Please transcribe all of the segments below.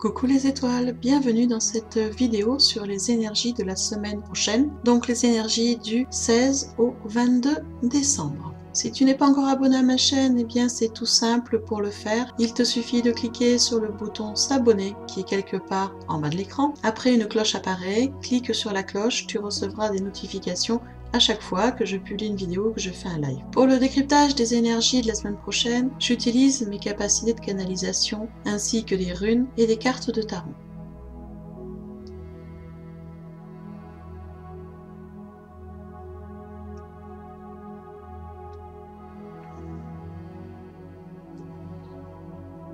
Coucou les étoiles, bienvenue dans cette vidéo sur les énergies de la semaine prochaine, donc les énergies du 16 au 22 décembre. Si tu n'es pas encore abonné à ma chaîne, eh bien c'est tout simple pour le faire. Il te suffit de cliquer sur le bouton s'abonner qui est quelque part en bas de l'écran. Après une cloche apparaît, clique sur la cloche, tu recevras des notifications à chaque fois que je publie une vidéo ou que je fais un live. Pour le décryptage des énergies de la semaine prochaine, j'utilise mes capacités de canalisation ainsi que des runes et des cartes de tarot.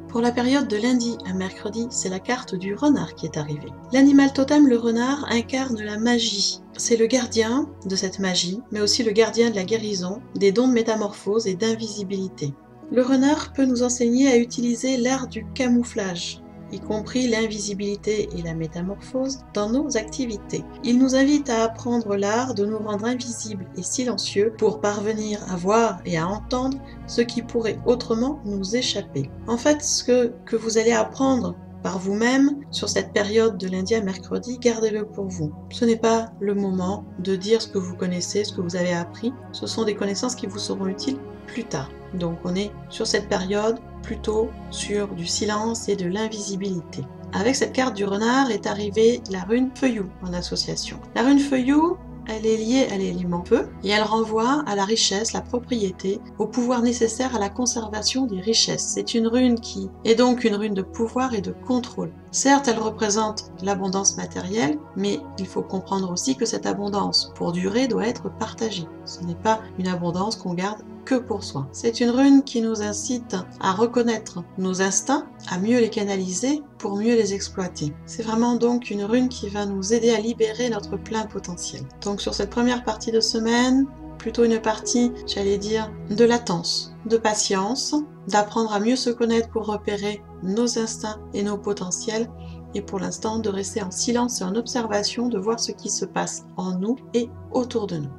Pour la période de lundi à mercredi, c'est la carte du renard qui est arrivée. L'animal totem, le renard, incarne la magie. C'est le gardien de cette magie, mais aussi le gardien de la guérison, des dons de métamorphose et d'invisibilité. Le renard peut nous enseigner à utiliser l'art du camouflage, y compris l'invisibilité et la métamorphose, dans nos activités. Il nous invite à apprendre l'art de nous rendre invisibles et silencieux pour parvenir à voir et à entendre ce qui pourrait autrement nous échapper. En fait, ce que vous allez apprendre par vous-même sur cette période de lundi à mercredi, gardez-le pour vous. Ce n'est pas le moment de dire ce que vous connaissez, ce que vous avez appris. Ce sont des connaissances qui vous seront utiles plus tard. Donc on est sur cette période plutôt sur du silence et de l'invisibilité. Avec cette carte du renard est arrivée la rune Feuillou en association. La rune Feuillou, elle est liée à l'élément feu et elle renvoie à la richesse, la propriété, au pouvoir nécessaire à la conservation des richesses. C'est une rune qui est donc une rune de pouvoir et de contrôle. Certes, elle représente l'abondance matérielle, mais il faut comprendre aussi que cette abondance, pour durer, doit être partagée. Ce n'est pas une abondance qu'on garde que pour soi. C'est une rune qui nous incite à reconnaître nos instincts, à mieux les canaliser pour mieux les exploiter. C'est vraiment donc une rune qui va nous aider à libérer notre plein potentiel. Donc sur cette première partie de semaine, plutôt une partie, j'allais dire, de latence, de patience, d'apprendre à mieux se connaître pour repérer nos instincts et nos potentiels, et pour l'instant de rester en silence et en observation, de voir ce qui se passe en nous et autour de nous.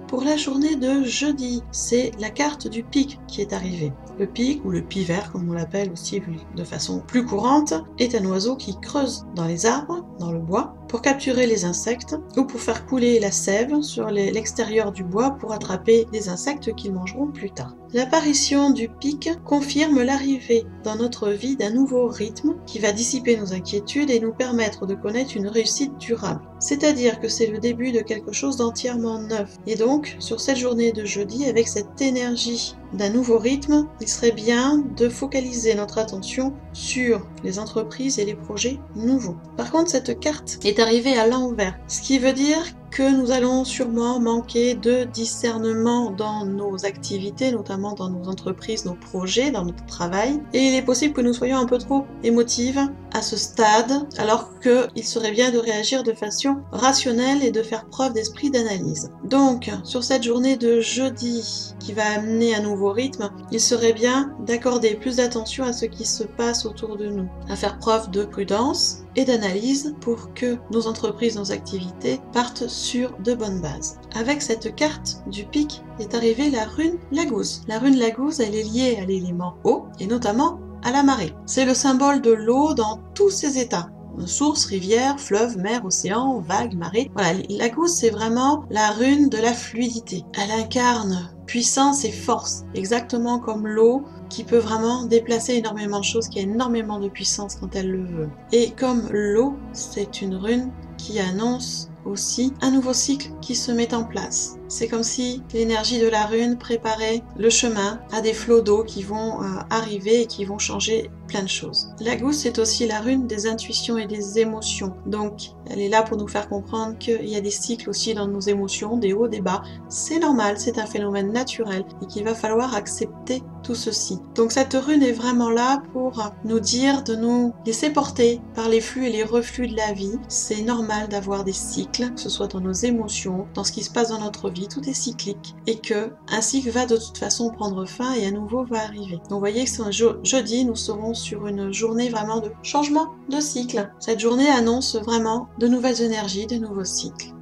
Pour la journée de jeudi, c'est la carte du pic qui est arrivée. Le pic, ou le pivert comme on l'appelle aussi de façon plus courante, est un oiseau qui creuse dans les arbres, dans le bois, pour capturer les insectes ou pour faire couler la sève sur l'extérieur du bois pour attraper les insectes qu'ils mangeront plus tard. L'apparition du pic confirme l'arrivée dans notre vie d'un nouveau rythme qui va dissiper nos inquiétudes et nous permettre de connaître une réussite durable. C'est-à-dire que c'est le début de quelque chose d'entièrement neuf. Et donc, sur cette journée de jeudi, avec cette énergie d'un nouveau rythme, il serait bien de focaliser notre attention sur les entreprises et les projets nouveaux. Par contre, cette carte est arrivée à l'envers, ce qui veut dire que nous allons sûrement manquer de discernement dans nos activités, notamment dans nos entreprises, nos projets, dans notre travail. Et il est possible que nous soyons un peu trop émotives à ce stade, alors qu'il serait bien de réagir de façon rationnelle et de faire preuve d'esprit d'analyse. Donc, sur cette journée de jeudi qui va amener un nouveau rythme, il serait bien d'accorder plus d'attention à ce qui se passe autour de nous, à faire preuve de prudence et d'analyse pour que nos entreprises, nos activités partent sur de bonnes bases. Avec cette carte du pic est arrivée la rune Lagouze. La rune Lagouze, elle est liée à l'élément eau et notamment à la marée. C'est le symbole de l'eau dans tous ses états. Source, rivière, fleuve, mer, océan, vague, marée. Voilà, la gousse, c'est vraiment la rune de la fluidité. Elle incarne puissance et force, exactement comme l'eau qui peut vraiment déplacer énormément de choses, qui a énormément de puissance quand elle le veut. Et comme l'eau, c'est une rune qui annonce aussi un nouveau cycle qui se met en place. C'est comme si l'énergie de la rune préparait le chemin à des flots d'eau qui vont arriver et qui vont changer plein de choses. La gousse, c'est aussi la rune des intuitions et des émotions. Donc, elle est là pour nous faire comprendre qu'il y a des cycles aussi dans nos émotions, des hauts, des bas. C'est normal, c'est un phénomène naturel et qu'il va falloir accepter tout ceci. Donc, cette rune est vraiment là pour nous dire de nous laisser porter par les flux et les reflux de la vie. C'est normal d'avoir des cycles, que ce soit dans nos émotions, dans ce qui se passe dans notre vie, tout est cyclique et que un cycle va de toute façon prendre fin et un nouveau va arriver. Donc, vous voyez que c'est un jeudi, nous serons sur une journée vraiment de changement de cycle. Cette journée annonce vraiment de nouvelles énergies, de nouveaux cycles.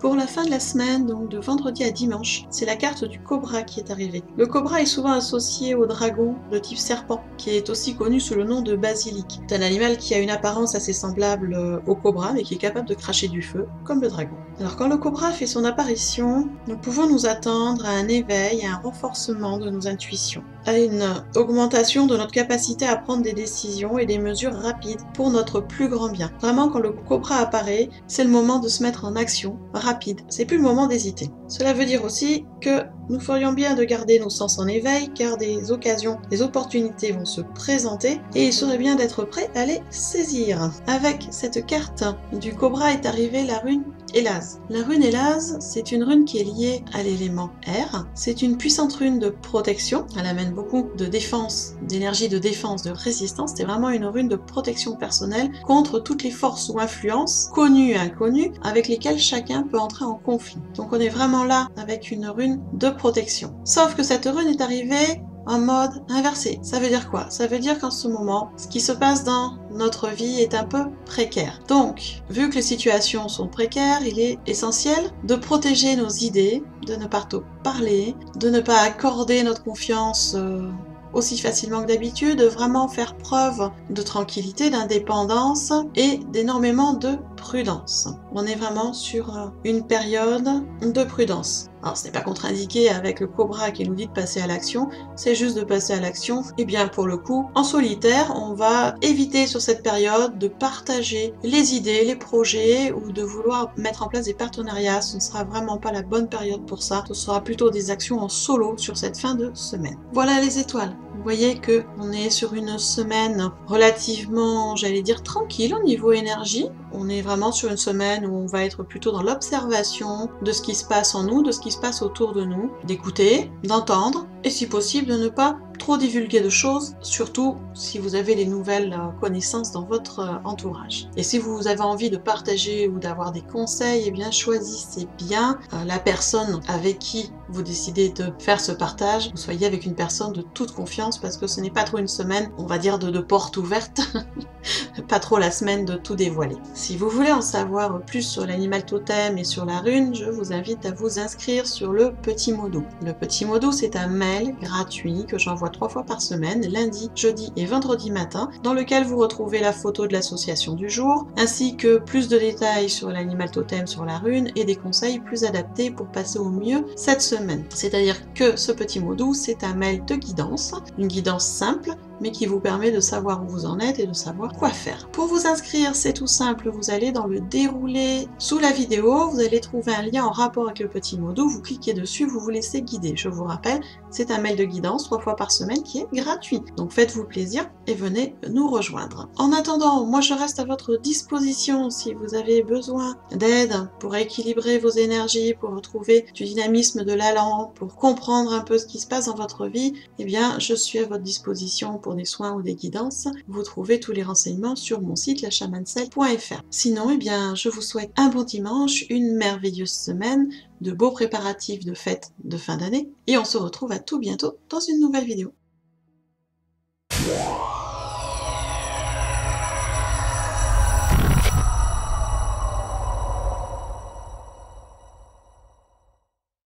Pour la fin de la semaine, donc de vendredi à dimanche, c'est la carte du cobra qui est arrivée. Le cobra est souvent associé au dragon de type serpent, qui est aussi connu sous le nom de basilic. C'est un animal qui a une apparence assez semblable au cobra, mais qui est capable de cracher du feu, comme le dragon. Alors quand le cobra fait son apparition, nous pouvons nous attendre à un éveil, à un renforcement de nos intuitions, à une augmentation de notre capacité à prendre des décisions et des mesures rapides pour notre plus grand bien. Vraiment, quand le cobra apparaît, c'est le moment de se mettre en action rapide. C'est plus le moment d'hésiter. Cela veut dire aussi que nous ferions bien de garder nos sens en éveil, car des occasions, des opportunités vont se présenter et il serait bien d'être prêt à les saisir. Avec cette carte du cobra est arrivée la rune Elaz. La rune Elaz, c'est une rune qui est liée à l'élément air. C'est une puissante rune de protection. Elle amène beaucoup de défense, d'énergie de défense, de résistance. C'est vraiment une rune de protection personnelle contre toutes les forces ou influences, connues et inconnues, avec lesquelles chacun peut entrer en conflit. Donc on est vraiment là avec une rune de protection. Sauf que cette rune est arrivée en mode inversé. Ça veut dire quoi? Ça veut dire qu'en ce moment, ce qui se passe dans notre vie est un peu précaire. Donc, vu que les situations sont précaires, il est essentiel de protéger nos idées, de ne pas trop parler, de ne pas accorder notre confiance aussi facilement que d'habitude, de vraiment faire preuve de tranquillité, d'indépendance et d'énormément de prudence. On est vraiment sur une période de prudence. Alors ce n'est pas contre-indiqué avec le cobra qui nous dit de passer à l'action, c'est juste de passer à l'action. Et bien pour le coup, en solitaire, on va éviter sur cette période de partager les idées, les projets ou de vouloir mettre en place des partenariats. Ce ne sera vraiment pas la bonne période pour ça. Ce sera plutôt des actions en solo sur cette fin de semaine. Voilà les étoiles. Vous voyez que on est sur une semaine relativement, j'allais dire, tranquille au niveau énergie. On est vraiment sur une semaine où on va être plutôt dans l'observation de ce qui se passe en nous, de ce qui se passe autour de nous, d'écouter, d'entendre, et si possible de ne pas trop divulguer de choses, surtout si vous avez des nouvelles connaissances dans votre entourage. Et si vous avez envie de partager ou d'avoir des conseils, eh bien choisissez bien la personne avec qui vous décidez de faire ce partage. Vous soyez avec une personne de toute confiance parce que ce n'est pas trop une semaine, on va dire, de porte ouverte. Pas trop la semaine de tout dévoiler. Si vous voulez en savoir plus sur l'animal totem et sur la rune, je vous invite à vous inscrire sur le Petit Mot Doux. Le Petit Mot Doux, c'est un mail gratuit que j'envoie 3 fois par semaine, lundi, jeudi et vendredi matin, dans lequel vous retrouvez la photo de l'association du jour, ainsi que plus de détails sur l'animal totem, sur la rune, et des conseils plus adaptés pour passer au mieux cette semaine. C'est-à-dire que ce Petit Mot Doux, c'est un mail de guidance, une guidance simple, mais qui vous permet de savoir où vous en êtes et de savoir quoi faire. Pour vous inscrire, c'est tout simple, vous allez dans le déroulé sous la vidéo, vous allez trouver un lien en rapport avec le Petit Mot Doux, vous cliquez dessus, vous vous laissez guider. Je vous rappelle, c'est un mail de guidance 3 fois par semaine qui est gratuit. Donc faites-vous plaisir et venez nous rejoindre. En attendant, moi je reste à votre disposition si vous avez besoin d'aide pour équilibrer vos énergies, pour retrouver du dynamisme, de l'allant, pour comprendre un peu ce qui se passe dans votre vie, eh bien je suis à votre disposition pour des soins ou des guidances. Vous trouvez tous les renseignements sur mon site lachamancelle.fr. Sinon, eh bien, je vous souhaite un bon dimanche, une merveilleuse semaine, de beaux préparatifs de fêtes de fin d'année, et on se retrouve à tout bientôt dans une nouvelle vidéo.